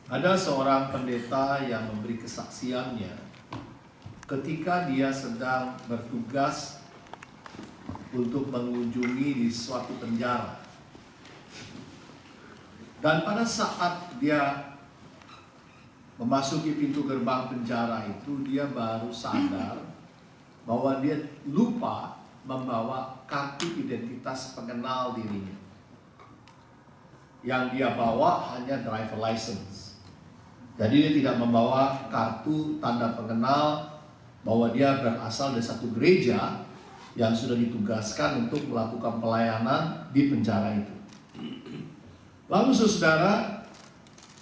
Ada seorang pendeta yang memberi kesaksiannya ketika dia sedang bertugas untuk mengunjungi di suatu penjara. Dan pada saat dia memasuki pintu gerbang penjara itu, dia baru sadar bahwa dia lupa membawa kartu identitas pengenal dirinya. Yang dia bawa hanya driver license. Jadi dia tidak membawa kartu tanda pengenal bahwa dia berasal dari satu gereja yang sudah ditugaskan untuk melakukan pelayanan di penjara itu. Lalu saudara,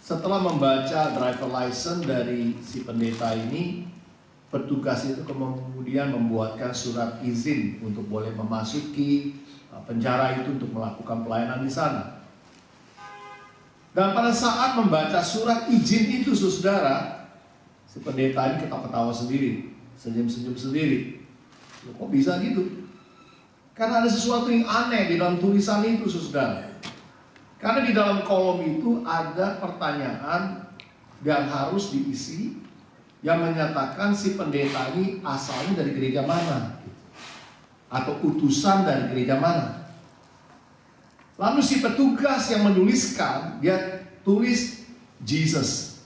setelah membaca driver license dari si pendeta ini, petugas itu kemudian membuatkan surat izin untuk boleh memasuki penjara itu untuk melakukan pelayanan di sana. Dan pada saat membaca surat izin itu, saudara, si pendeta ini ketawa-ketawa sendiri, senyum-senyum sendiri. Loh, kok bisa gitu? Karena ada sesuatu yang aneh di dalam tulisan itu, saudara. Karena di dalam kolom itu ada pertanyaan yang harus diisi, yang menyatakan si pendeta ini asalnya dari gereja mana, atau utusan dari gereja mana. Lalu si petugas yang menuliskan, dia tulis Jesus.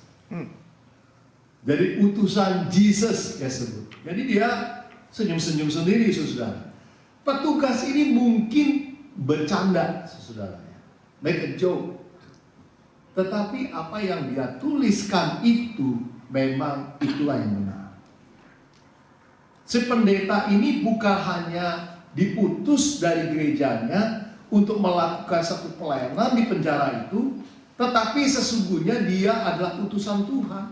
Jadi utusan Jesus dia sebut. Jadi dia senyum-senyum sendiri, saudara. Petugas ini mungkin bercanda, saudara, make a joke. Tetapi apa yang dia tuliskan itu memang itulah yang benar. Si pendeta ini bukan hanya diutus dari gerejanya untuk melakukan satu pelayanan di penjara itu, tetapi sesungguhnya dia adalah utusan Tuhan.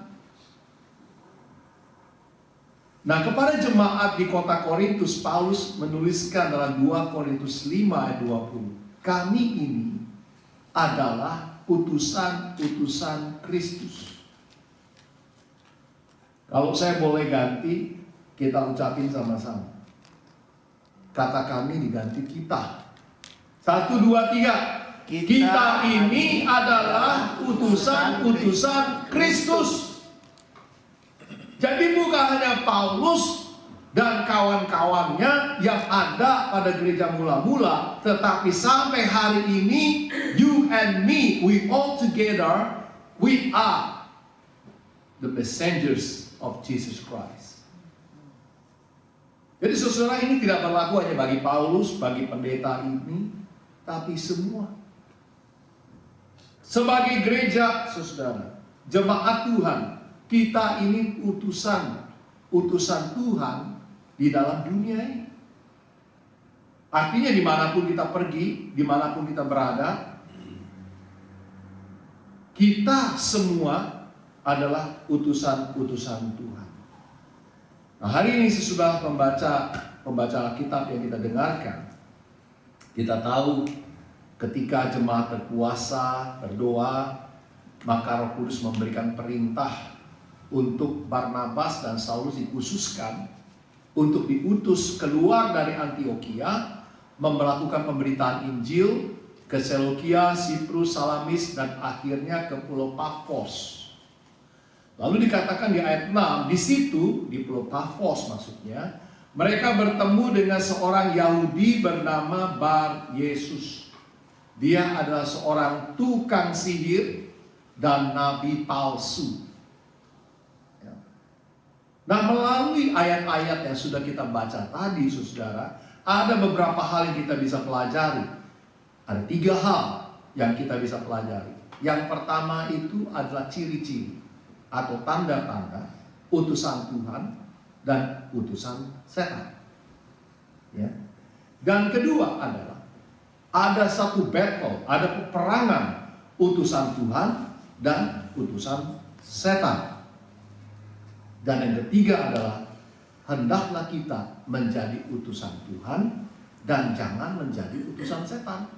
Nah, kepada jemaat di kota Korintus, Paulus menuliskan dalam 2 Korintus 5 ayat 20, kami ini adalah utusan-utusan Kristus. Kalau saya boleh ganti, kita ucapin sama-sama. Kata kami diganti kita. 1, 2, 3. Kita ini adalah utusan-utusan Kristus. Jadi bukan hanya Paulus dan kawan-kawannya yang ada pada gereja mula-mula, tetapi sampai hari ini, you and me, we all together, we are the messengers of Jesus Christ. Jadi saudara, ini tidak berlaku hanya bagi Paulus, bagi pendeta ini, tapi semua. Sebagai gereja, saudara, jemaat Tuhan, kita ini utusan Tuhan di dalam dunia ini. Artinya dimanapun kita pergi, dimanapun kita berada, kita semua adalah utusan-utusan Tuhan. Nah, hari ini sesudah membaca Alkitab yang kita dengarkan, kita tahu ketika jemaat berpuasa, berdoa, maka Roh Kudus memberikan perintah untuk Barnabas dan Saulus dikhususkan untuk diutus keluar dari Antiokhia, melakukan pemberitaan Injil ke Seleukia, Siprus, Salamis, dan akhirnya ke Pulau Pafos. Lalu dikatakan di ayat 6, di situ, di Pulau Pafos maksudnya, mereka bertemu dengan seorang Yahudi bernama Bar Yesus. Dia adalah seorang tukang sihir dan nabi palsu. Nah, melalui ayat-ayat yang sudah kita baca tadi, saudara, ada beberapa hal yang kita bisa pelajari. Ada 3 hal yang kita bisa pelajari. Yang pertama itu adalah ciri-ciri atau tanda-tanda utusan Tuhan dan utusan setan. Ya. Dan kedua adalah ada satu battle, ada peperangan utusan Tuhan dan utusan setan. Dan yang ketiga adalah hendaklah kita menjadi utusan Tuhan dan jangan menjadi utusan setan.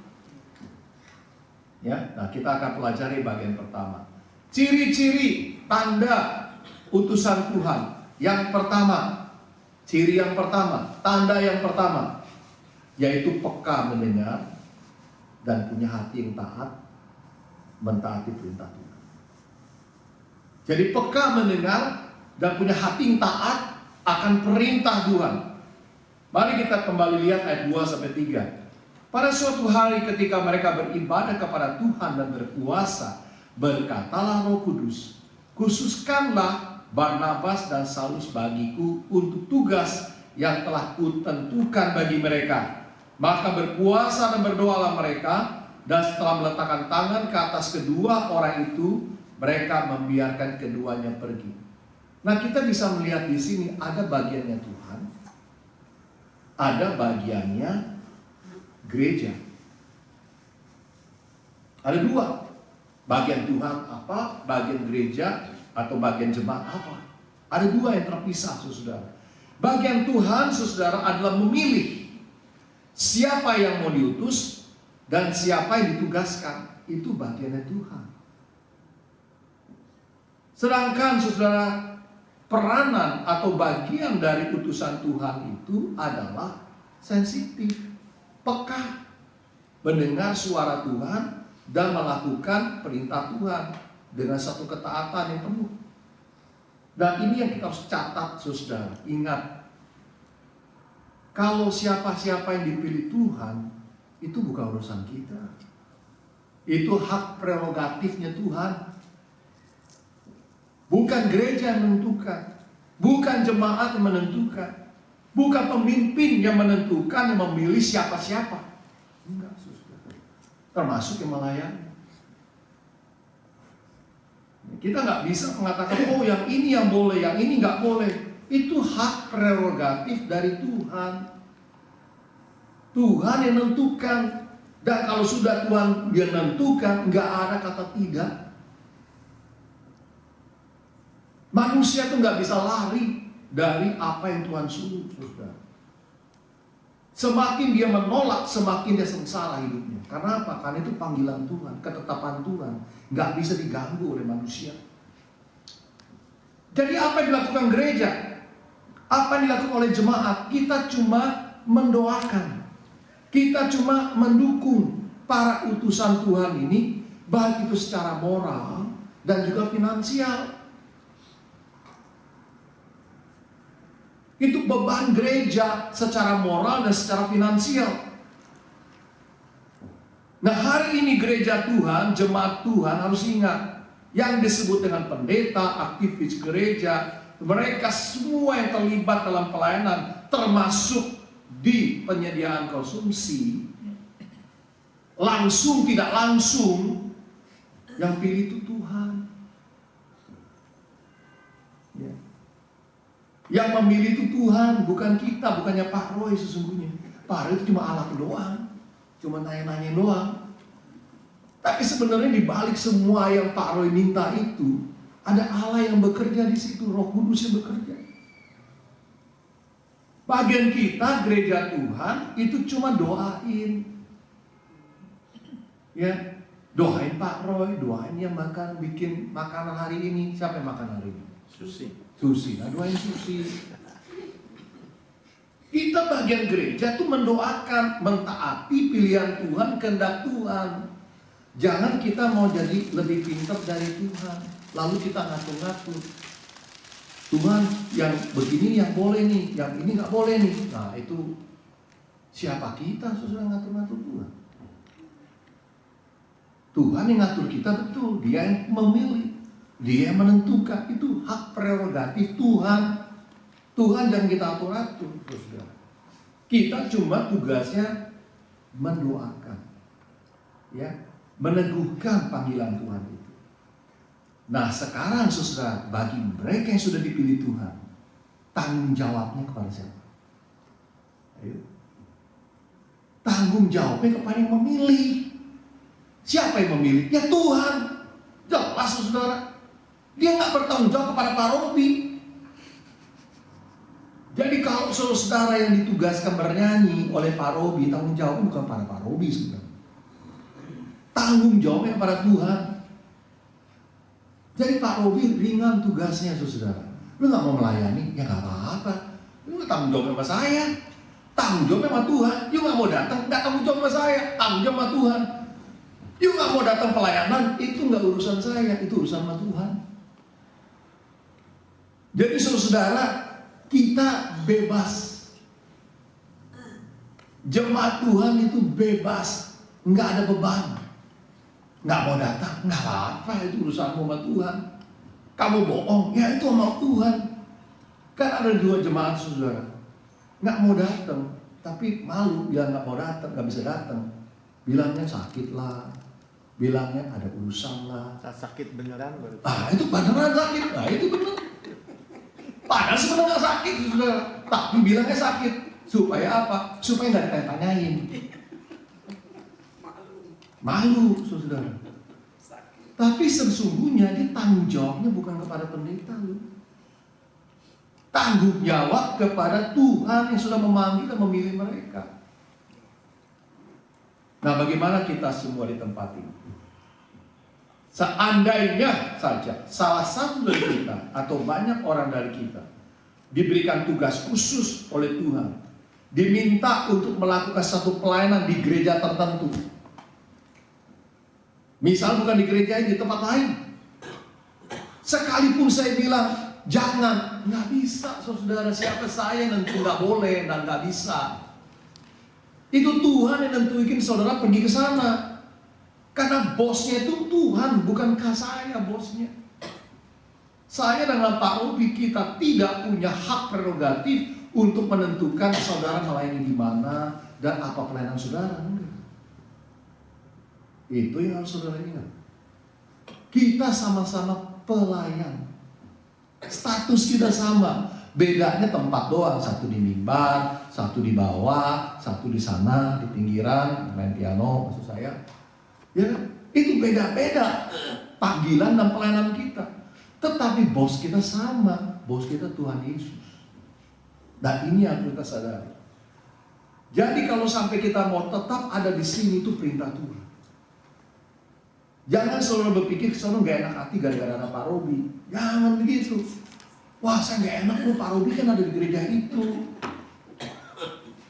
Ya, nah kita akan pelajari bagian pertama. Ciri-ciri tanda utusan Tuhan. Yang pertama, ciri yang pertama, tanda yang pertama, yaitu peka mendengar dan punya hati yang taat, mentaati perintah Tuhan. Jadi peka mendengar dan punya hati yang taat akan perintah Tuhan. Mari kita kembali lihat ayat 2-3. Pada suatu hari ketika mereka beribadah kepada Tuhan dan berpuasa, berkatalah Roh Kudus, khususkanlah Barnabas dan Saulus bagiku untuk tugas yang telah kutentukan bagi mereka. Maka berpuasa dan berdoalah mereka, dan setelah meletakkan tangan ke atas kedua orang itu, mereka membiarkan keduanya pergi. Nah, kita bisa melihat di sini ada bagiannya Tuhan, ada bagiannya gereja. Ada dua. Bagian Tuhan apa, bagian gereja atau bagian jemaat apa. Ada dua yang terpisah, saudara. Bagian Tuhan, saudara, adalah memilih siapa yang mau diutus dan siapa yang ditugaskan. Itu bagiannya Tuhan. Sedangkan, saudara, peranan atau bagian dari utusan Tuhan itu adalah sensitif, peka, mendengar suara Tuhan dan melakukan perintah Tuhan dengan satu ketaatan yang penuh. Dan ini yang kita harus catat, saudara. Ingat, kalau siapa-siapa yang dipilih Tuhan, itu bukan urusan kita. Itu hak prerogatifnya Tuhan. Bukan gereja yang menentukan, bukan jemaat yang menentukan, bukan pemimpin yang menentukan, yang memilih siapa-siapa. Enggak, saudara. Termasuk yang melayani. Kita nggak bisa mengatakan, oh yang ini yang boleh, yang ini nggak boleh. Itu hak prerogatif dari Tuhan. Tuhan yang menentukan. Dan kalau sudah Tuhan yang menentukan, nggak ada kata tidak. Manusia itu nggak bisa lari dari apa yang Tuhan suruh, saudara. Semakin dia menolak, semakin dia sengsara hidupnya. Karena apa? Karena itu panggilan Tuhan, ketetapan Tuhan, nggak bisa diganggu oleh manusia. Jadi apa yang dilakukan gereja? Apa yang dilakukan oleh jemaat? Kita cuma mendoakan. Kita cuma mendukung para utusan Tuhan ini, baik itu secara moral dan juga finansial. Itu beban gereja secara moral dan secara finansial. Nah, hari ini gereja Tuhan, jemaat Tuhan harus ingat, yang disebut dengan pendeta, aktivis gereja, mereka semua yang terlibat dalam pelayanan, termasuk di penyediaan konsumsi, langsung tidak langsung, yang pilih itu Tuhan. Ya. Yang memilih itu Tuhan, bukan kita, bukannya Pak Roy sesungguhnya. Pak Roy itu cuma alat doang, cuma nanya-nanya doang. Tapi sebenarnya di balik semua yang Pak Roy minta itu, ada Allah yang bekerja di situ, Roh Kudus yang bekerja. Bagian kita, gereja Tuhan, itu cuma doain. Ya, doain Pak Roy, doain yang makan, bikin makanan hari ini. Siapa yang makan hari ini? Susi, nah doain Susi. Kita bagian gereja itu mendoakan, mentaati pilihan Tuhan, kehendak Tuhan. Jangan kita mau jadi lebih pintar dari Tuhan, lalu kita ngatur-ngatur. Tuhan yang begini yang boleh nih, yang ini nggak boleh nih. Nah itu siapa kita susah ngatur-ngatur Tuhan? Tuhan yang ngatur kita betul, Dia yang memilih, Dia yang menentukan. Itu hak prerogatif Tuhan. Tuhan dan kita atur-atur. Kita cuma tugasnya mendoakan, ya, meneguhkan panggilan Tuhan itu. Nah sekarang saudara, bagi mereka yang sudah dipilih Tuhan, tanggung jawabnya kepada siapa? Ayo. Tanggung jawabnya kepada yang memilih. Siapa yang memilih? Ya Tuhan. Jelas saudara. Dia nggak bertanggung jawab kepada Pak Robi. Jadi kalau saudara yang ditugaskan bernyanyi oleh Pak Robi, tanggung jawabnya bukan pada Pak Robi sebenarnya. Tanggung jawabnya kepada Tuhan. Jadi Pak Robi ringan tugasnya saudara. Lu nggak mau melayani, ya nggak apa-apa. Lu tanggung jawab sama saya, tanggung jawab sama Tuhan. You nggak mau datang, nggak tanggung jawab sama saya, tanggung jawab sama Tuhan. You nggak mau datang pelayanan, itu nggak urusan saya, itu urusan sama Tuhan. Jadi saudara, kita bebas. Jemaat Tuhan itu bebas, nggak ada beban. Nggak mau datang, nggak apa-apa, itu urusanmu sama Tuhan. Kamu bohong, ya itu sama Tuhan. Kan ada 2 jemaat saudara, nggak mau datang, tapi malu bilang nggak mau datang, nggak bisa datang. Bilangnya sakit lah, bilangnya ada urusan lah. Sakit beneran berarti. Itu beneran sakit, nah itu bener. Padahal sebenarnya nggak sakit saudara, tapi bilangnya sakit. Supaya apa? Supaya nggak ditanya-tanyain. Malu saudara. Tapi sesungguhnya dia tanggung jawabnya bukan kepada pendeta loh. Tanggung jawab kepada Tuhan yang sudah memanggil dan memilih mereka. Nah, bagaimana kita semua di tempat ini? Seandainya saja salah satu dari kita atau banyak orang dari kita diberikan tugas khusus oleh Tuhan, diminta untuk melakukan satu pelayanan di gereja tertentu. Misal bukan di gereja ini, di tempat lain. Sekalipun saya bilang jangan, nggak bisa saudara. Siapa saya nentu nggak boleh dan nggak bisa. Itu Tuhan yang nentuin saudara pergi ke sana. Karena bosnya itu Tuhan, bukankah saya bosnya. Saya dengan Pak Robi, kita tidak punya hak prerogatif untuk menentukan saudara melayani di mana dan apa pelayanan saudara. Itu yang harus saudara ingat. Kita sama-sama pelayan. Status kita sama. Bedanya tempat doang. Satu di mimbar, satu di bawah, satu di sana, di pinggiran, main piano maksud saya. Ya, itu beda-beda panggilan dan pelayanan kita. Tetapi bos kita sama. Bos kita Tuhan Yesus. Nah, ini yang kita sadari. Jadi kalau sampai kita mau tetap ada di sini, itu perintah Tuhan. Jangan selalu berpikir soalnya gak enak hati gara-gara ada Pak Robi. Jangan begitu. Wah, saya gak enak loh, Pak Robi kan ada di gereja itu.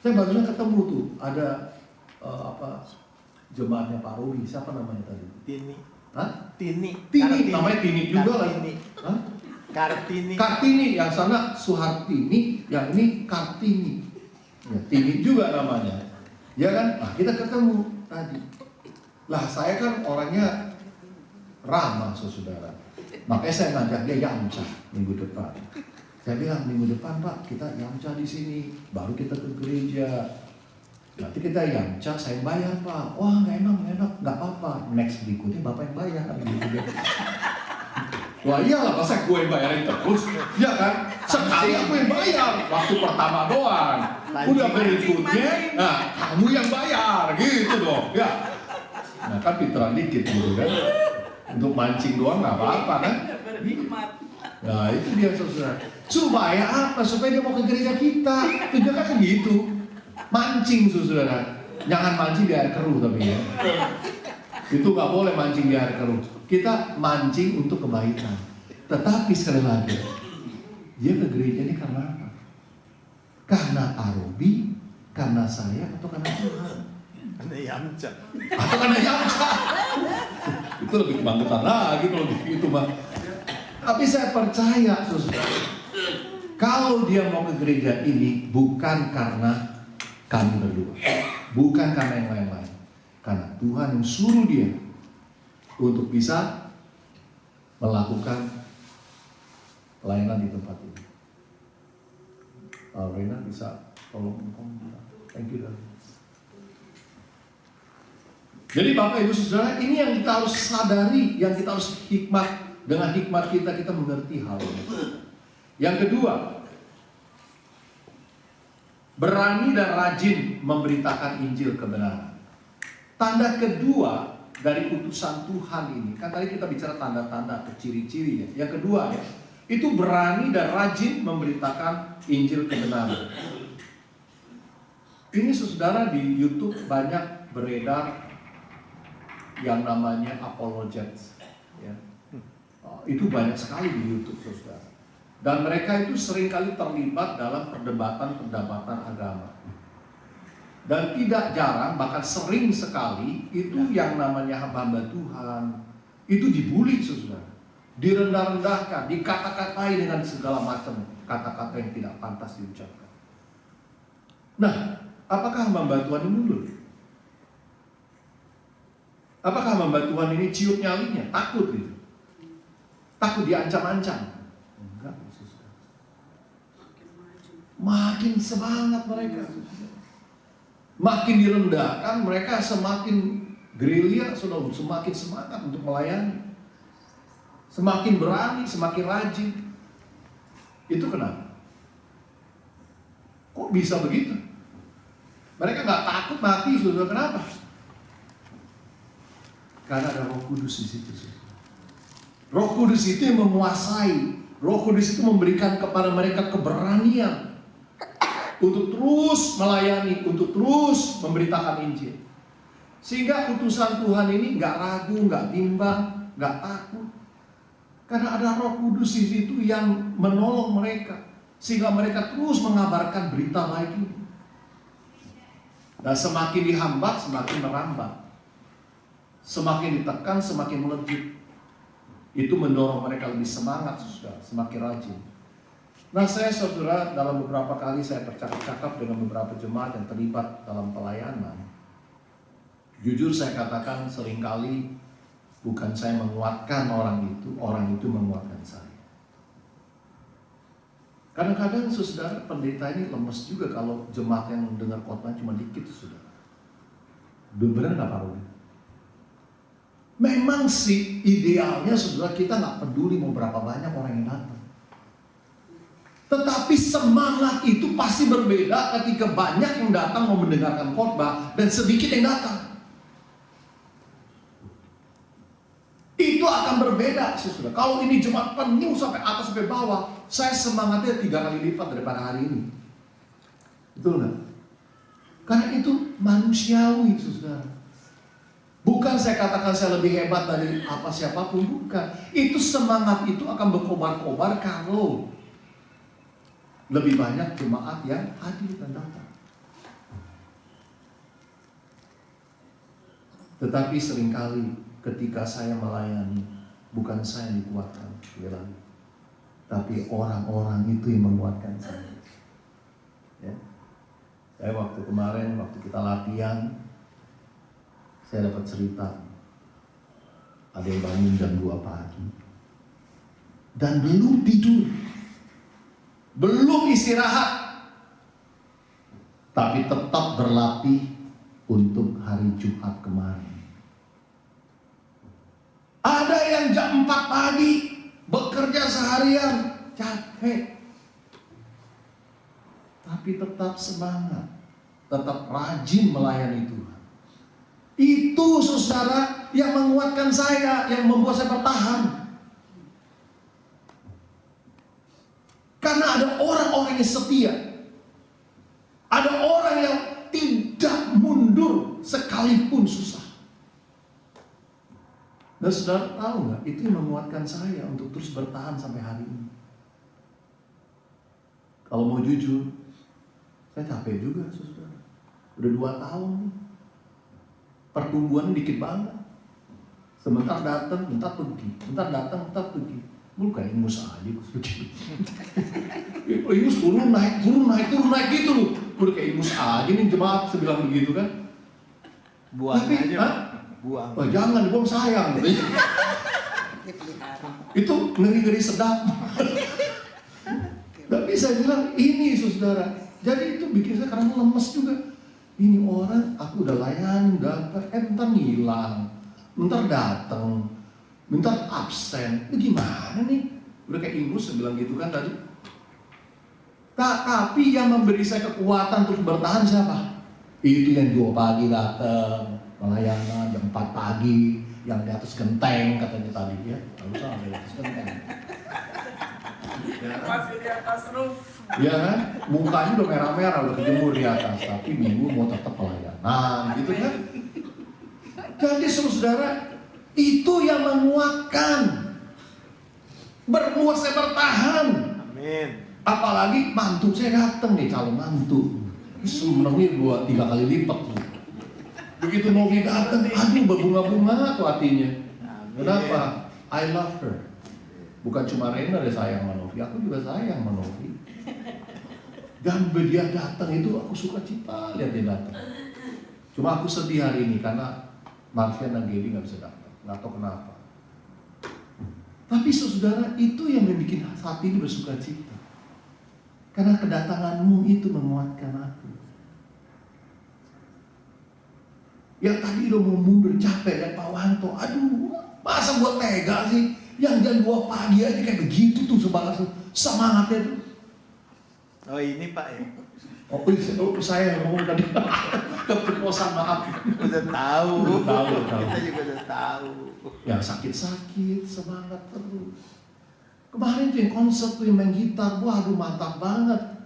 Saya barusan ketemu tuh ada jemaatnya Pak Robi. Siapa namanya tadi? Tini. Hah? Tini. Namanya Tini juga lah. Hah? Kartini. Kartini, yang sana Suhartini, yang ini Kartini. Ya, Tini juga namanya. Ya kan? Nah, kita ketemu tadi. Lah, saya kan orangnya ramah saudara. Makanya saya ngajak dia yamca minggu depan. Saya bilang minggu depan Pak kita yamca di sini, baru kita ke gereja. Nanti kita yamca, saya bayar Pak. Wah nggak enak, nggak apa-apa. Next berikutnya Bapak yang bayar. Gitu. Wah iyalah masa gue yang bayarin terus, ya kan? Sekali aku yang bayar, waktu pertama doang. Udah berikutnya, nah kamu yang bayar, gitu dong. Ya. Nah kan pinteran dikit gitu kan. Untuk mancing doang nggak apa-apa kan? Nah itu dia saudara. Supaya apa? Supaya dia mau ke gereja kita. Tujuan kan gitu. Mancing saudara. Jangan mancing di air keruh tapi ya. Itu nggak boleh mancing di air keruh. Kita mancing untuk kebaikan. Tetapi sekali lagi, dia ke gereja ini karena apa? Karena Arobi, karena saya, atau karena Tuhan? Karena yamca. Atau karena yamca? Itu lebih kebangkitan lagi kalau begitu Bang. Tapi saya percaya saudara, kalau dia mau ke gereja ini bukan karena kami berdua, bukan karena yang lain-lain, karena Tuhan yang suruh dia untuk bisa melakukan pelayanan di tempat ini. Rena bisa tolong thank you. Jadi Bapak Ibu Saudara, ini yang kita harus sadari, yang kita harus hikmat. Dengan hikmat kita mengerti hal ini. Yang kedua, berani dan rajin memberitakan Injil kebenaran. Tanda kedua dari utusan Tuhan ini, kan tadi kita bicara tanda-tanda atau ciri-ciri ya. Yang kedua ya, itu berani dan rajin memberitakan Injil kebenaran. Ini saudara di YouTube banyak beredar yang namanya apologets, ya. Itu banyak sekali di YouTube saudara. Dan mereka itu seringkali terlibat dalam perdebatan agama. Dan tidak jarang, bahkan sering sekali itu yang namanya hamba Tuhan itu dibully saudara. direndah-rendahkan, dikata-katai dengan segala macam kata-kata yang tidak pantas diucapkan. Nah, apakah hamba Tuhan ini mundur? Apakah hamba Tuhan ini ciut nyalinya? Takut gitu? Takut diancam-ancam? Enggak, makin semangat mereka. Makin direndahkan, mereka semakin gerilya, semakin semangat untuk melayani. Semakin berani, semakin rajin. Itu kenapa? Kok bisa begitu? Mereka nggak takut mati, sudah kenapa? Karena ada Roh Kudus di situ. Roh Kudus itu yang menguasai. Roh Kudus itu memberikan kepada mereka keberanian untuk terus melayani, untuk terus memberitakan Injil. Sehingga utusan Tuhan ini nggak ragu, nggak bimbang, nggak takut. Karena ada Roh Kudus di situ yang menolong mereka, sehingga mereka terus mengabarkan berita baik ini. Dan semakin dihambat, semakin merambat. Semakin ditekan, semakin melejit. Itu mendorong mereka lebih semangat, saudara, semakin rajin. Nah, saya saudara, dalam beberapa kali saya bercakap-cakap dengan beberapa jemaat yang terlibat dalam pelayanan. Jujur saya katakan seringkali bukan saya menguatkan orang itu menguatkan saya. Kadang-kadang saudara, pendeta ini lemes juga kalau jemaat yang mendengar khotbah cuma dikit, saudara. Benar nggak Pak Rudi? Memang sih idealnya saudara kita nggak peduli mau berapa banyak orang yang datang. Tetapi semangat itu pasti berbeda ketika banyak yang datang mau mendengarkan khotbah dan sedikit yang datang. Itu akan berbeda, saudara. Kalau ini jemaat penuh sampai atas sampai bawah, saya semangatnya 3 kali lipat daripada hari ini. Betul nggak? Karena itu manusiawi, saudara. Bukan saya katakan saya lebih hebat dari apa siapapun, bukan. Itu semangat itu akan berkobar-kobar kalau lebih banyak jemaat yang hadir dan datang. Tetapi seringkali ketika saya melayani, bukan saya yang dikuatkan, tapi orang-orang itu yang menguatkan saya. Ya. Saya waktu kemarin, waktu kita latihan, saya dapat cerita, ada yang bangun jam 2 pagi dan belum tidur, belum istirahat, tapi tetap berlatih untuk hari Jumat kemarin. Ada yang jam 4 pagi bekerja seharian, capek, tapi tetap semangat, tetap rajin melayani Tuhan. Itu saudara yang menguatkan saya, yang membuat saya bertahan. Karena ada orang-orang yang setia. Ada orang yang tidak mundur sekalipun susah. Dan saudara tahu nggak? Itu yang menguatkan saya untuk terus bertahan sampai hari ini. Kalau mau jujur, saya capek juga, saudara. Udah 2 tahun nih. Pertumbuhan dikit banget. Sebentar datang, bentar pergi. Bentar datang, bentar pergi. Lu kayak ingus aja begitu. Ingus turun naik gitu loh. Udah kayak ingus aja nih jemaat sebilang begitu kan. Buang tapi, aja. Buang. Oh, jangan dibuang, sayang. Itu ngeri-ngeri sedap. Tapi saya bilang ini saudara. Jadi itu bikin saya kadang lemes juga. Ini orang aku udah layan, bentar ngilang, bentar datang, bentar absen. Ini gimana nih? Udah kayak ingus saya bilang gitu kan tadi. Tapi yang memberi saya kekuatan untuk bertahan siapa? Itu yang 2 pagi datang, pelayanan jam 4 pagi, yang di atas genteng katanya tadi ya. Enggak usah di atas genteng. Ya, masih di atas roof. Iya kan? Mukanya udah merah-merah, udah kejemur di atas, tapi minggu mau tetap pelayanan, gitu kan? Jadi saudara, itu yang menguatkan, berbuat saya bertahan. Amin. Apalagi mantu saya datang nih, calon mantu. Sebenarnya 2-3 kali lipat. Begitu mau datang, aduh berbunga-bunga tuh hatinya. Kenapa? I love her. Bukan cuma Rena yang sayang sama Novi, aku juga sayang sama Novi. Dan dia datang itu aku suka cita lihat dia datang. Cuma aku sedih hari ini karena Marvian dan Gaby nggak bisa datang, nggak tahu kenapa. Tapi saudara, itu yang membuat hati ini bersuka cita. Karena kedatanganmu itu menguatkan aku. Yang tadi udah mau mundur capek dan Pak Wanto, aduh, masa buat tega sih? Yang jam 2 pagi aja kayak begitu tuh semangatnya tuh. Oh ini Pak ya? Oh saya yang ngomong tadi. Keceplosan, maaf. Udah tahu. Udah tahu. Kita juga udah tahu. Yang sakit-sakit, semangat terus. Kemarin tuh yang konser tuh yang main gitar, waduh mantap banget.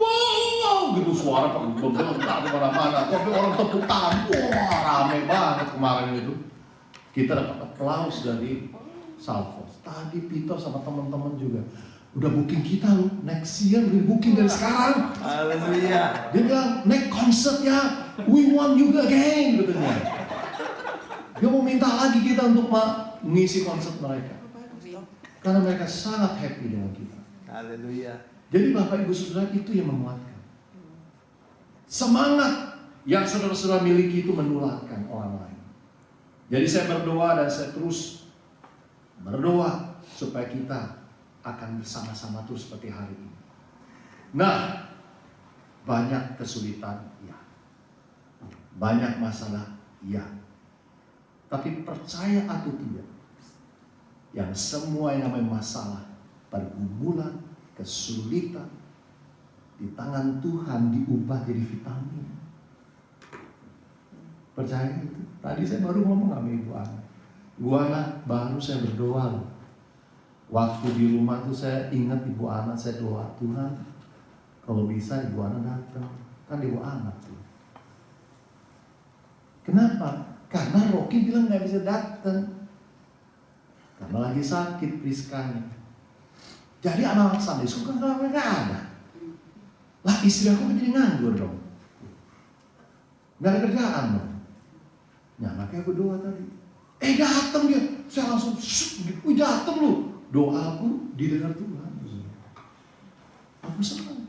Wow, gitu suara bergetar di mana-mana. Tapi orang tepuk tangan, wah rame banget kemarin itu. Kita dapat aplaus dari Salfos. Tadi Peter sama teman-teman juga udah booking kita loh, next year udah booking dari sekarang. Haleluya. Dia bilang, next concert ya, we want you again, katanya. Dia mau minta lagi kita untuk mengisi konser mereka. Karena mereka sangat happy dengan kita. Haleluya. Jadi Bapak Ibu Saudara, itu yang menguatkan. Semangat yang saudara-saudara miliki itu menularkan orang lain. Jadi saya berdoa dan saya terus berdoa supaya kita akan bersama-sama terus seperti hari ini. Nah, banyak kesulitan, ya. Banyak masalah, ya. Tapi percaya atau tidak, yang semua yang namanya masalah, pergumulan, kesulitan, di tangan Tuhan diubah jadi vitamin. Percaya itu? Tadi saya baru ngomong sama Ibu Ana. Ibu Ana, baru saya berdoa loh. Waktu di rumah tuh saya ingat Ibu Ana, saya doa, Tuhan kalau bisa Ibu Ana datang. Kan Ibu Ana tuh. Kenapa? Karena Rocky bilang gak bisa datang. Karena lagi sakit Priskanya. Jadi anak-anak Sunday school kan gak ada. Lah istri aku kan jadi nganggur dong. Gak ada kerjaan dong. Nah makanya aku doa tadi. Datang dia. Saya langsung gitu. Datang lu. Doa aku didengar Tuhan. Aku senang.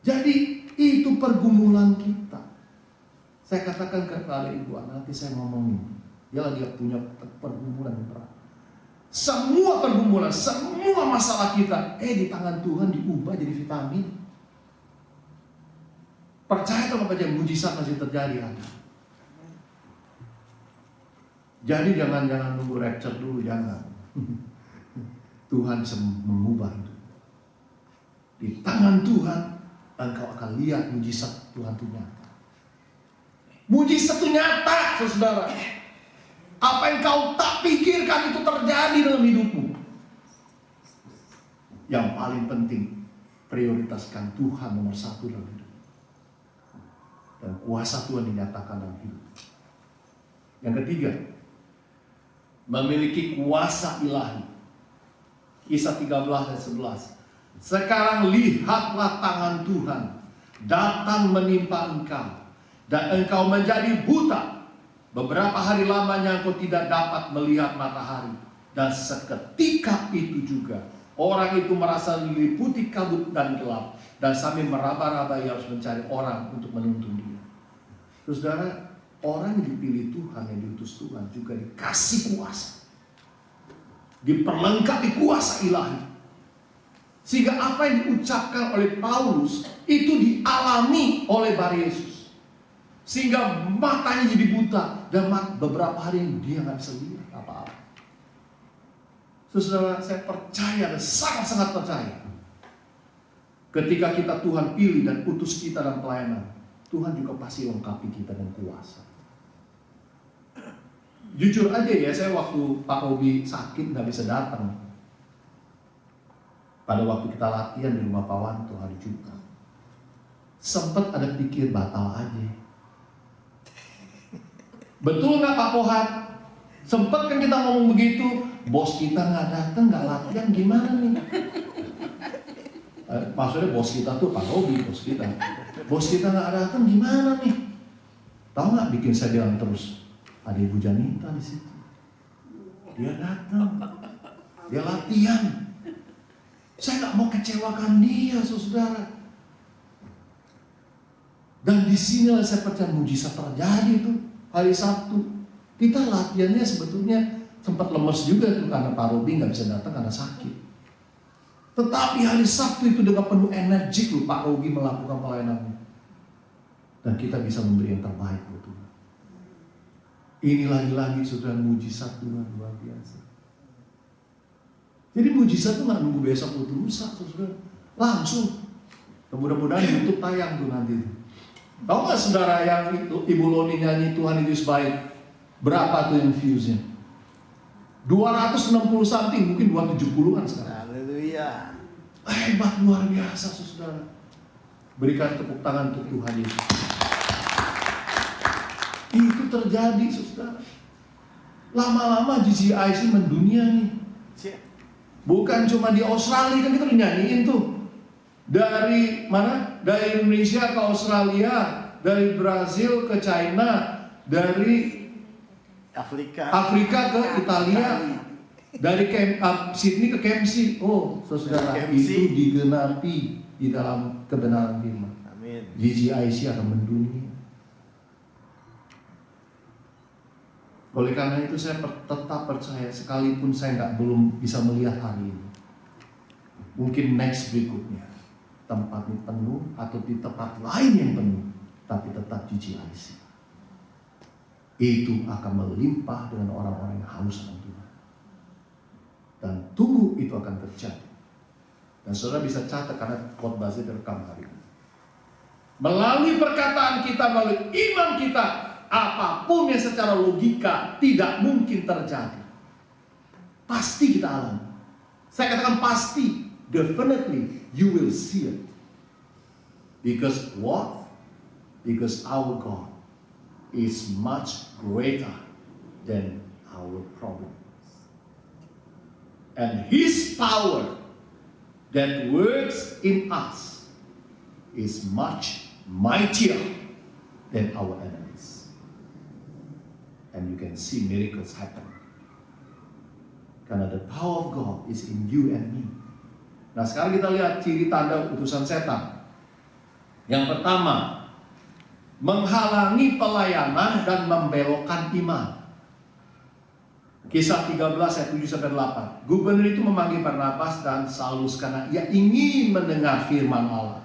Jadi itu pergumulan kita. Saya katakan kepada Ibu Ana, nanti saya ngomongin. Dia lagi punya pergumulan yang berat. Semua pergumulan, semua masalah kita, di tangan Tuhan diubah jadi vitamin. Percaya atau apa aja, mujizat masih terjadi. Jadi jangan nunggu rapture dulu, jangan. Tuhan bisa mengubah itu. Di tangan Tuhan, engkau akan lihat mujizat Tuhan itu nyata. Mujizat itu nyata, saudara. Apa yang kau tak pikirkan itu terjadi dalam hidupmu. Yang paling penting, prioritaskan Tuhan nomor 1 dalam hidup. Dan kuasa Tuhan dinyatakan dalam hidup. Yang ketiga, memiliki kuasa ilahi. Kisah 13 dan 11. Sekarang lihatlah tangan Tuhan datang menimpa engkau, dan engkau menjadi buta. Beberapa hari lamanya engkau tidak dapat melihat matahari. Dan seketika itu juga orang itu merasa diliputi kabut dan gelap, dan sambil meraba-raba ia harus mencari orang untuk menuntun dia. Saudara, orang yang dipilih Tuhan, yang diutus Tuhan juga dikasih kuasa, diperlengkapi kuasa ilahi, sehingga apa yang diucapkan oleh Paulus itu dialami oleh Bar Yesus, sehingga matanya jadi buta dan beberapa hari dia nggak bisa lihat apa-apa. Saudara, saya percaya dan sangat-sangat percaya, ketika kita Tuhan pilih dan utus kita dalam pelayanan, Tuhan juga pasti lengkapi kita dengan kuasa. Jujur aja ya, saya waktu Pak Robi sakit nggak bisa datang. Pada waktu kita latihan di rumah Pak Wanto hari Jumat, sempat ada pikir batal aja. Betul nggak Pak Pohat? Sempat kan kita ngomong begitu, bos kita nggak datang, nggak latihan, gimana nih? Maksudnya bos kita tuh Pak Robi, bos kita. Bos kita nggak datang, gimana nih? Tahu nggak bikin saya bilang terus? Ada Ibu Janita di situ. Dia datang. Dia latihan. Saya nggak mau kecewakan dia, saudara. Dan disinilah saya percaya mujizat terjadi tuh hari Sabtu. Kita latihannya sebetulnya sempat lemes juga tuh karena Pak Robi nggak bisa datang karena sakit. Tetapi hari Sabtu itu dengan penuh energi loh Pak Robi melakukan pelayanannya. Dan kita bisa memberi yang terbaik buat Tuhan. Ini lagi-lagi saudara mujizat Tuhan luar biasa. Jadi mujizat itu nggak nunggu besok atau lusa, saudara. Langsung. Mudah-mudahan YouTube tayang tuh nanti. Tahu nggak saudara yang itu Ibu Loni nyanyi Tuhan Yesus baik? Berapa tuh yang viewsnya? 260 something, mungkin 270-an sekarang. Haleluya. Hebat, luar biasa saudara. Berikan tepuk tangan untuk Tuhan Yesus. Itu terjadi saudara. Lama-lama GCIC mendunia nih. Bukan cuma di Australia, kan kita nyanyiin tuh. Dari mana? Dari Indonesia ke Australia, dari Brazil ke China, dari Afrika ke Italia, dari Sydney ke Kempsey. Oh, saudara, itu digenapi di dalam kebenaran firman. Amin. GCIC akan mendunia. Oleh karena itu saya tetap percaya, sekalipun saya belum bisa melihat hari ini, mungkin next berikutnya tempat ini penuh atau di tempat lain yang penuh, tapi tetap GCIC. Itu akan melimpah dengan orang-orang yang haus akan Tuhan. Dan tunggu itu akan terjadi. Dan saudara bisa catat karena khotbah saya direkam hari ini. Melalui perkataan kita, melalui iman kita, apapun yang secara logika tidak mungkin terjadi, pasti kita alami. Saya katakan pasti, definitely you will see it. Because what? Because our God is much greater than our problems. And His power that works in us is much mightier than our enemies. And you can see miracles happen. Karena the power of God is in you and me. Nah sekarang kita lihat ciri tanda utusan setan. Yang pertama, menghalangi pelayanan dan membelokkan iman. Kisah 13 ayat 7-8. Gubernur itu memanggil Barnabas dan Saulus karena ia ingin mendengar firman Allah.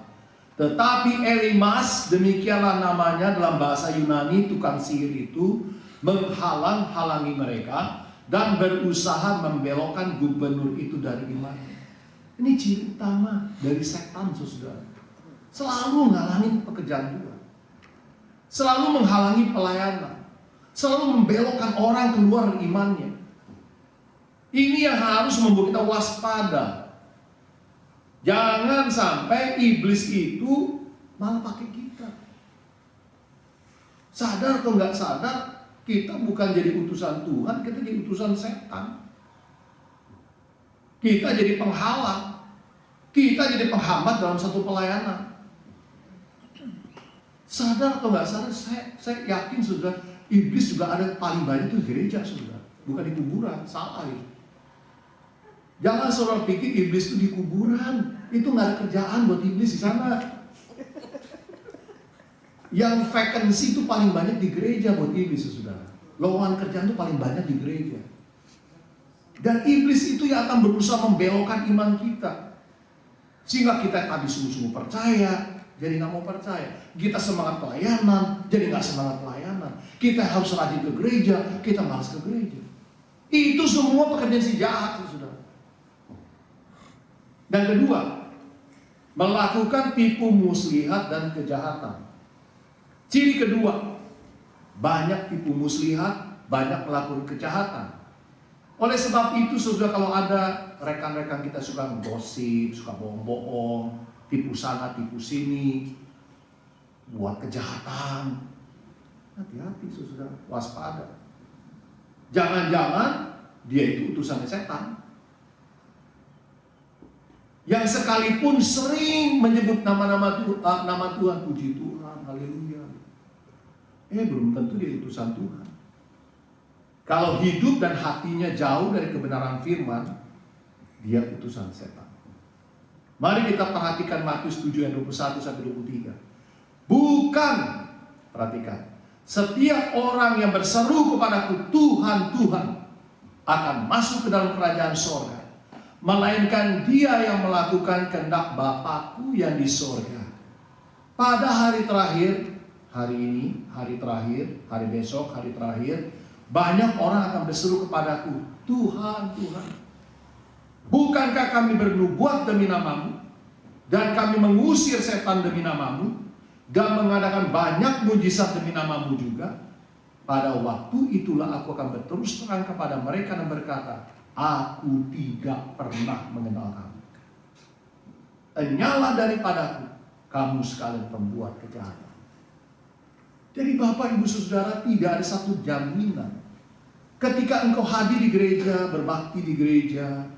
Tetapi Elimas, demikianlah namanya dalam bahasa Yunani, tukang sihir itu, menghalang-halangi mereka dan berusaha membelokkan gubernur itu dari imannya. Ini ciri utama dari setan, saudara. Selalu menghalangi pekerjaan Tuhan, selalu menghalangi pelayanan, selalu membelokkan orang keluar dari imannya. Ini yang harus membuat kita waspada. Jangan sampai iblis itu malah pakai kita. Sadar atau nggak sadar, kita bukan jadi utusan Tuhan, kita jadi utusan setan. Kita jadi penghalang, kita jadi penghambat dalam satu pelayanan. Sadar atau nggak sadar, saya yakin sudah iblis juga ada paling banyak itu di gereja, sudah bukan di kuburan. Salah itu. Jangan saudara pikir iblis itu di kuburan, itu nggak ada kerjaan buat iblis di sana. Yang vacancy itu paling banyak di gereja buat iblis, saudara. Lowongan kerjaan itu paling banyak di gereja. Dan iblis itu yang akan berusaha membelokkan iman kita, sehingga kita tadi sungguh-sungguh percaya jadi nggak mau percaya. Kita semangat pelayanan, jadi nggak semangat pelayanan. Kita harus rajin ke gereja, kita malas ke gereja. Itu semua pekerjaan si jahat, saudara. Dan kedua, melakukan tipu muslihat dan kejahatan. Ciri kedua, banyak tipu muslihat, banyak melakukan kejahatan. Oleh sebab itu, saudara, kalau ada rekan-rekan kita suka gosip, suka bohong-bohong, tipu sana, tipu sini, buat kejahatan, hati-hati saudara, waspada. Jangan-jangan dia itu utusan setan, yang sekalipun sering menyebut nama Tuhan, puji Tuhan, haleluya, belum tentu dia utusan Tuhan. Kalau hidup dan hatinya jauh dari kebenaran firman, dia utusan setan. Mari kita perhatikan Matius 7 ayat 21-23. Bukan, perhatikan, setiap orang yang berseru kepadaku, Tuhan, Tuhan, akan masuk ke dalam kerajaan sorga, melainkan dia yang melakukan kehendak Bapakku yang di sorga. Pada hari terakhir, hari ini, hari terakhir, hari besok, hari terakhir, banyak orang akan berseru kepadaku, Tuhan, Tuhan, bukankah kami bernubuat demi namamu, dan kami mengusir setan demi namamu, dan mengadakan banyak mujizat demi namamu juga? Pada waktu itulah aku akan berterus terang kepada mereka dan berkata, aku tidak pernah mengenal kamu. Enyalah daripadaku, kamu sekalian pembuat kejahatan. Jadi Bapak Ibu Saudara, tidak ada satu jaminan ketika engkau hadir di gereja, berbakti di gereja,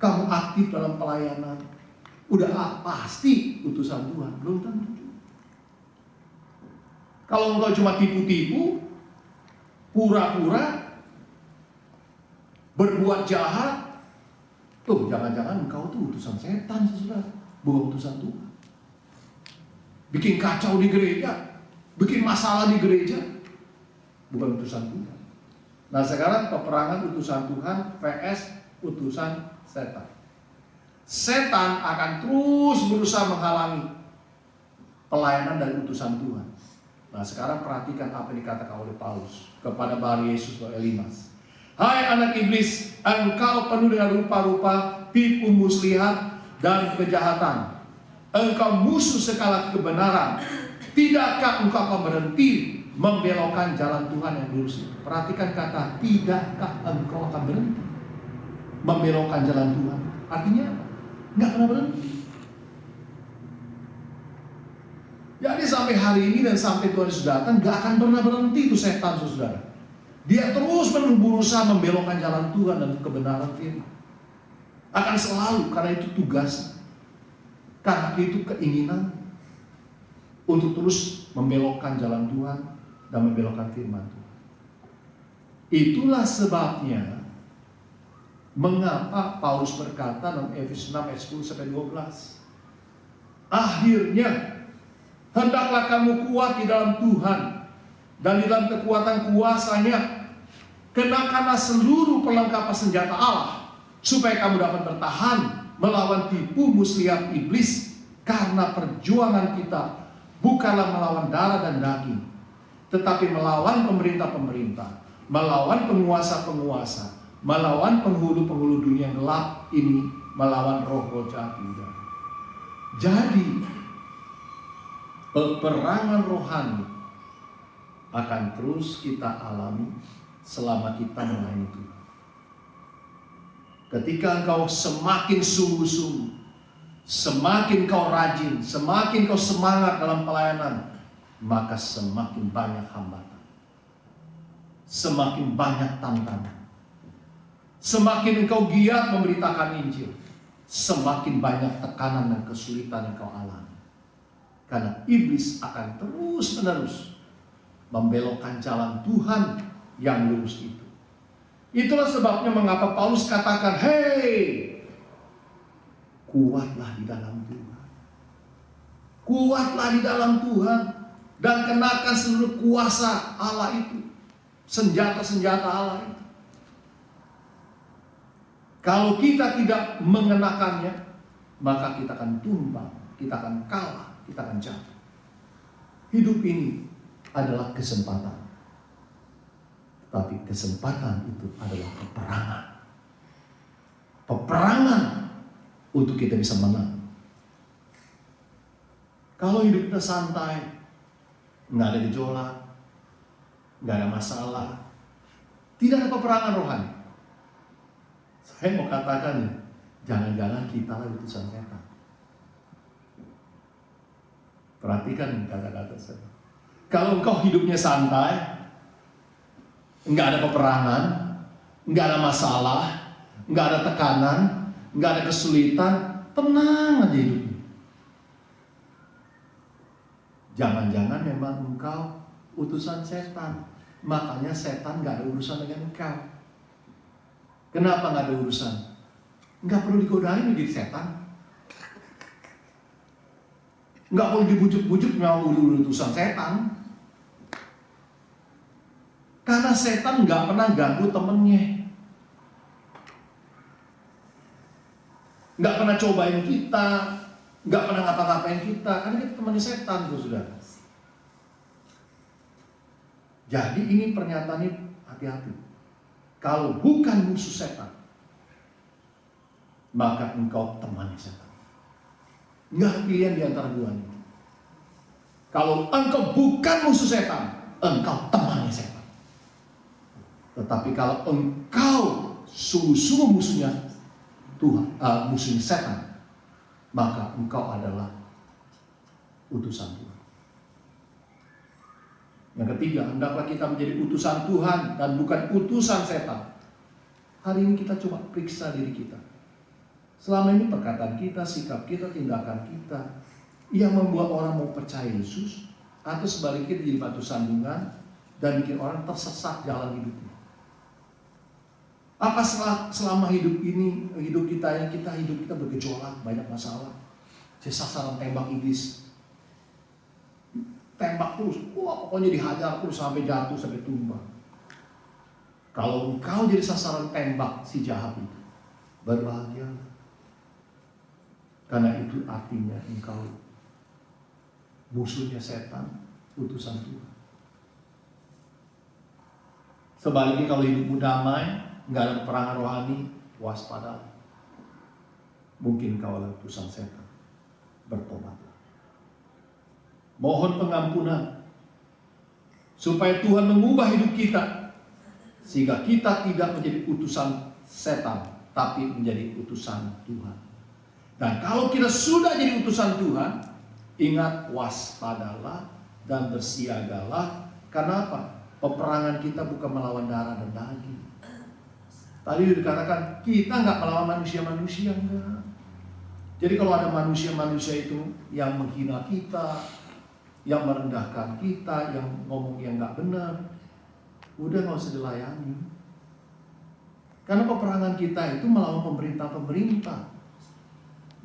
kamu aktif dalam pelayanan, udah pasti utusan Tuhan. Belum tentu. Kalau engkau cuma tipu-tipu, pura-pura, berbuat jahat, tuh jangan-jangan engkau tuh utusan setan, saudara, bukan utusan Tuhan. Bikin kacau di gereja, bikin masalah di gereja, bukan utusan Tuhan. Nah sekarang peperangan utusan Tuhan vs utusan setan. Setan akan terus berusaha menghalangi pelayanan dari utusan Tuhan. Nah sekarang perhatikan apa yang dikatakan oleh Paulus kepada Bar Yesus dan Elimas. Hai anak iblis, engkau penuh dengan rupa-rupa tipu muslihat dan kejahatan. Engkau musuh segala kebenaran. Tidakkah engkau akan berhenti membelokkan jalan Tuhan yang lurus itu? Perhatikan kata tidakkah engkau akan berhenti membelokkan jalan Tuhan. Artinya apa? Nggak pernah berhenti. Jadi sampai hari ini dan sampai Tuhan Yesus datang, nggak akan pernah berhenti itu setan, saudara. Dia terus berusaha membelokkan jalan Tuhan dan kebenaran firman. Akan selalu, karena itu tugas, karena itu keinginan untuk terus membelokkan jalan Tuhan dan membelokkan firman Tuhan. Itulah sebabnya mengapa Paulus berkata dalam Efesus 6 ayat 10-12, akhirnya hendaklah kamu kuat di dalam Tuhan dan di dalam kekuatan kuasa-Nya. Kenakanlah seluruh perlengkapan senjata Allah supaya kamu dapat bertahan melawan tipu muslihat iblis, karena perjuangan kita bukanlah melawan darah dan daging, tetapi melawan pemerintah-pemerintah, melawan penguasa-penguasa, melawan penghulu-penghulu dunia yang gelap ini, melawan roh-roh jahat di udara. Jadi peperangan rohani akan terus kita alami selama kita melayani Tuhan. Ketika engkau semakin sungguh-sungguh, semakin kau rajin, semakin kau semangat dalam pelayanan, maka semakin banyak hambatan, semakin banyak tantangan. Semakin engkau giat memberitakan Injil, semakin banyak tekanan dan kesulitan yang kau alami. Karena iblis akan terus-menerus membelokkan jalan Tuhan yang lurus itu. Itulah sebabnya mengapa Paulus katakan, hei, kuatlah di dalam Tuhan. Kuatlah di dalam Tuhan dan kenakan seluruh kuasa Allah itu, senjata-senjata Allah itu. Kalau kita tidak mengenakannya, maka kita akan tumbang, kita akan kalah, kita akan jatuh. Hidup ini adalah kesempatan. Tapi kesempatan itu adalah peperangan. Peperangan untuk kita bisa menang. Kalau hidup kita santai, nggak ada gejolak, nggak ada masalah, tidak ada peperangan rohani, saya mau katakan, jangan-jangan kita lah utusan setan. Perhatikan kata-kata saya. Kalau engkau hidupnya santai, nggak ada peperangan, nggak ada masalah, nggak ada tekanan, nggak ada kesulitan, tenang aja hidupnya. Jangan-jangan memang engkau utusan setan. makanya setan gak ada urusan dengan engkau. Kenapa gak ada urusan? Gak perlu digodain jadi setan. Gak perlu dibujuk-bujuk mau urusan setan. Karena setan gak pernah ganggu temennya, gak pernah cobain kita, gak pernah ngapa-ngapain kita. Karena kita temannya setan tuh, saudara. Jadi ini pernyataannya hati-hati. Kalau bukan musuh setan, maka engkau temannya setan. Nggak ada pilihan di antara duanya. Kalau engkau bukan musuh setan, engkau temannya setan. Tetapi kalau engkau sungguh-sungguh musuhnya Tuhan, musuhnya setan, maka engkau adalah utusan Tuhan. Yang ketiga, hendaklah kita menjadi utusan Tuhan dan bukan utusan setan. Hari ini kita coba periksa diri kita. Selama ini perkataan kita, sikap kita, tindakan kita yang membuat orang mau percaya Yesus, atau sebaliknya jadi batu sandungan dan bikin orang tersesat jalan hidupnya. Apa selama hidup kita bergejolak, banyak masalah, sasaran tembak iblis, tembak terus, pokoknya dihajar terus sampai jatuh, sampai tumbang. Kalau engkau jadi sasaran tembak si jahat itu, berbahagialah. Karena itu artinya engkau musuhnya setan, utusan Tuhan. Sebaliknya kalau hidupmu damai, nggak ada peperangan rohani, waspada. Mungkin kau adalah utusan setan. Bertobatlah. Mohon pengampunan supaya Tuhan mengubah hidup kita, sehingga kita tidak menjadi utusan setan, tapi menjadi utusan Tuhan. Dan kalau kita sudah jadi utusan Tuhan, ingat, waspadalah dan bersiagalah. Karena apa? Peperangan kita bukan melawan darah dan daging. Tadi dikatakan kita nggak melawan manusia-manusia, enggak. Jadi kalau ada manusia-manusia itu yang menghina kita, yang merendahkan kita, yang ngomong yang nggak benar, udah nggak usah dilayani. Karena peperangan kita itu melawan pemerintah-pemerintah,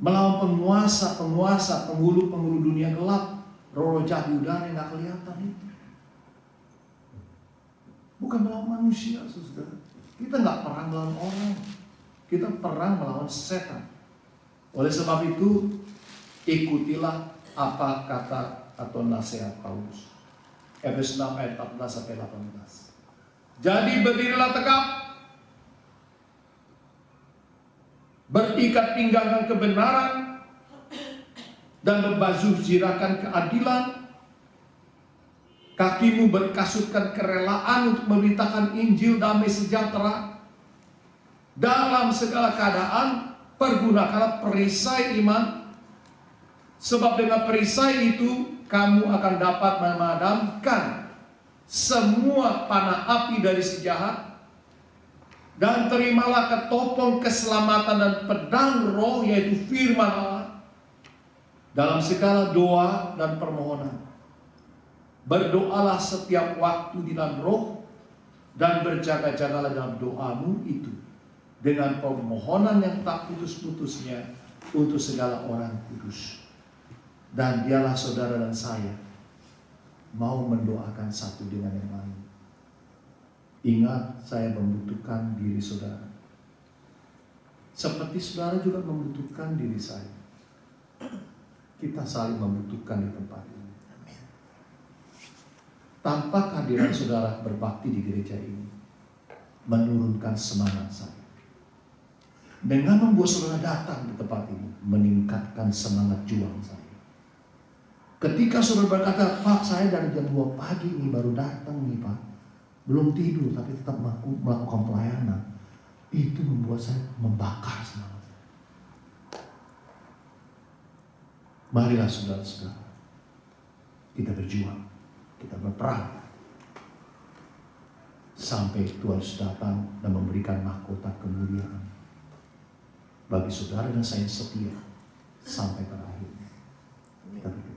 melawan penguasa-penguasa, penghulu-penghulu dunia gelap, roh jahat di udara yang nggak kelihatan itu. Bukan melawan manusia, saudara. Kita nggak perang melawan orang, kita perang melawan setan. Oleh sebab itu, ikutilah apa kata atau nasihat Paulus. Efesus 6 ayat 14 sampai 18. Jadi berdirilah tegak, berikat pinggang kebenaran, dan berbaju zirahkan keadilan. Kakimu berkasutkan kerelaan untuk memberitakan Injil damai sejahtera. Dalam segala keadaan, pergunakanlah perisai iman, sebab dengan perisai itu kamu akan dapat memadamkan semua panah api dari si jahat. Dan terimalah ketopong keselamatan dan pedang roh, yaitu firman Allah, dalam segala doa dan permohonan. Berdoalah setiap waktu di dalam roh, dan berjaga-jagalah dalam doamu itu dengan permohonan yang tak putus-putusnya untuk segala orang kudus. Dan dialah saudara dan saya mau mendoakan satu dengan yang lain. Ingat, saya membutuhkan diri saudara, seperti saudara juga membutuhkan diri saya. Kita saling membutuhkan di tempat ini. Tanpa kehadiran saudara berbakti di gereja ini menurunkan semangat saya. Dengan membuat saudara datang di tempat ini meningkatkan semangat juang saya. Ketika saudara berkata, Pak, saya dari jam 2 pagi ini baru datang nih Pak, belum tidur tapi tetap melakukan pelayanan, itu membuat saya membakar semangat saya. Marilah saudara-saudara, kita berjuang, kita berperang sampai Tuhan datang dan memberikan mahkota kemuliaan bagi saudara dan saya setia sampai pada akhirnya. Kita berdoa.